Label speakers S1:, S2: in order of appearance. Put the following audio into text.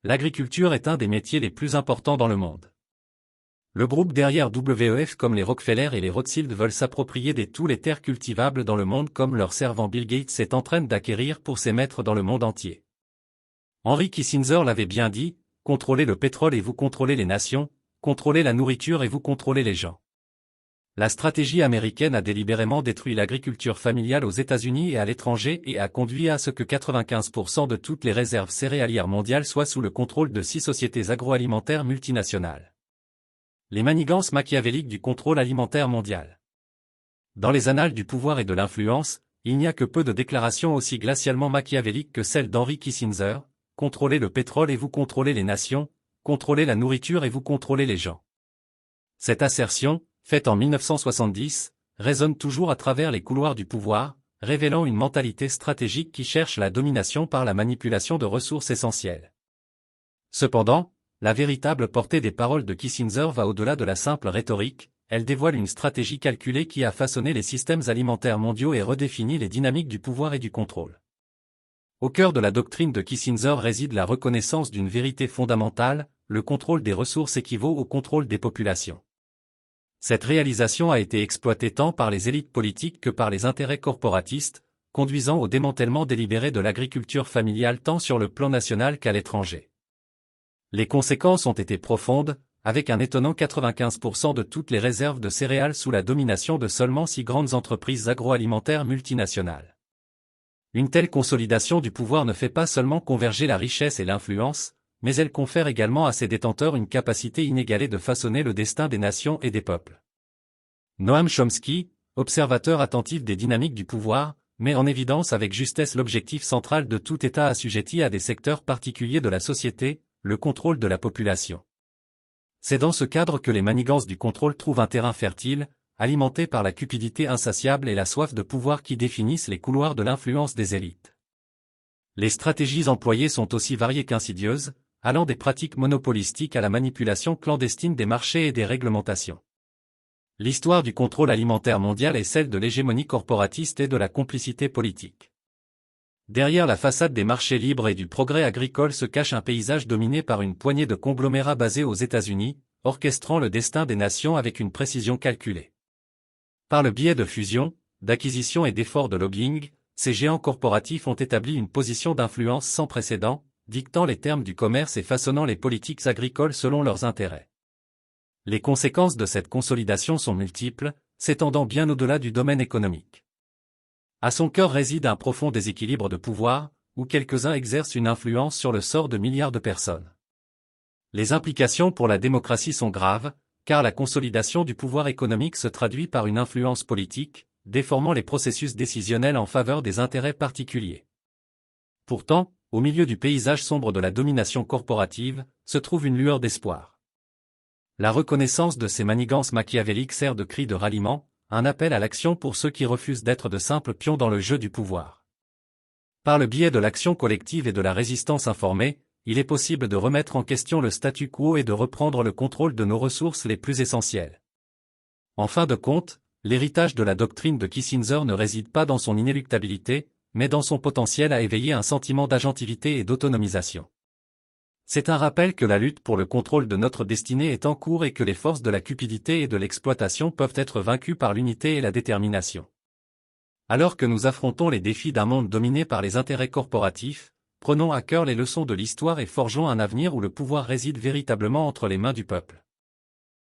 S1: L'agriculture est un des métiers les plus importants dans le monde. Le groupe derrière WEF comme les Rockefeller et les Rothschild veulent s'approprier tous les terres cultivables dans le monde comme leur servant Bill Gates est en train d'acquérir pour ses maîtres dans le monde entier. Henry Kissinger l'avait bien dit, contrôlez le pétrole et vous contrôlez les nations, contrôlez la nourriture et vous contrôlez les gens. La stratégie américaine a délibérément détruit l'agriculture familiale aux États-Unis et à l'étranger et a conduit à ce que 95% de toutes les réserves céréalières mondiales soient sous le contrôle de 6 sociétés agroalimentaires multinationales. Les manigances machiavéliques du contrôle alimentaire mondial. Dans les annales du pouvoir et de l'influence, il n'y a que peu de déclarations aussi glacialement machiavéliques que celle d'Henry Kissinger, contrôlez le pétrole et vous contrôlez les nations, contrôlez la nourriture et vous contrôlez les gens. Cette assertion, faite en 1970, résonne toujours à travers les couloirs du pouvoir, révélant une mentalité stratégique qui cherche la domination par la manipulation de ressources essentielles. Cependant, la véritable portée des paroles de Kissinger va au-delà de la simple rhétorique, elle dévoile une stratégie calculée qui a façonné les systèmes alimentaires mondiaux et redéfini les dynamiques du pouvoir et du contrôle. Au cœur de la doctrine de Kissinger réside la reconnaissance d'une vérité fondamentale, le contrôle des ressources équivaut au contrôle des populations. Cette réalisation a été exploitée tant par les élites politiques que par les intérêts corporatistes, conduisant au démantèlement délibéré de l'agriculture familiale tant sur le plan national qu'à l'étranger. Les conséquences ont été profondes, avec un étonnant 95% de toutes les réserves de céréales sous la domination de seulement 6 grandes entreprises agroalimentaires multinationales. Une telle consolidation du pouvoir ne fait pas seulement converger la richesse et l'influence, mais elle confère également à ses détenteurs une capacité inégalée de façonner le destin des nations et des peuples. Noam Chomsky, observateur attentif des dynamiques du pouvoir, met en évidence avec justesse l'objectif central de tout État assujetti à des secteurs particuliers de la société, le contrôle de la population. C'est dans ce cadre que les manigances du contrôle trouvent un terrain fertile, alimenté par la cupidité insatiable et la soif de pouvoir qui définissent les couloirs de l'influence des élites. Les stratégies employées sont aussi variées qu'insidieuses, allant des pratiques monopolistiques à la manipulation clandestine des marchés et des réglementations. L'histoire du contrôle alimentaire mondial est celle de l'hégémonie corporatiste et de la complicité politique. Derrière la façade des marchés libres et du progrès agricole se cache un paysage dominé par une poignée de conglomérats basés aux États-Unis, orchestrant le destin des nations avec une précision calculée. Par le biais de fusions, d'acquisitions et d'efforts de lobbying, ces géants corporatifs ont établi une position d'influence sans précédent, dictant les termes du commerce et façonnant les politiques agricoles selon leurs intérêts. Les conséquences de cette consolidation sont multiples, s'étendant bien au-delà du domaine économique. À son cœur réside un profond déséquilibre de pouvoir, où quelques-uns exercent une influence sur le sort de milliards de personnes. Les implications pour la démocratie sont graves, car la consolidation du pouvoir économique se traduit par une influence politique, déformant les processus décisionnels en faveur des intérêts particuliers. Pourtant, au milieu du paysage sombre de la domination corporative, se trouve une lueur d'espoir. La reconnaissance de ces manigances machiavéliques sert de cri de ralliement, un appel à l'action pour ceux qui refusent d'être de simples pions dans le jeu du pouvoir. Par le biais de l'action collective et de la résistance informée, il est possible de remettre en question le statu quo et de reprendre le contrôle de nos ressources les plus essentielles. En fin de compte, l'héritage de la doctrine de Kissinger ne réside pas dans son inéluctabilité, mais dans son potentiel à éveiller un sentiment d'agentivité et d'autonomisation. C'est un rappel que la lutte pour le contrôle de notre destinée est en cours et que les forces de la cupidité et de l'exploitation peuvent être vaincues par l'unité et la détermination. Alors que nous affrontons les défis d'un monde dominé par les intérêts corporatifs, prenons à cœur les leçons de l'histoire et forgeons un avenir où le pouvoir réside véritablement entre les mains du peuple.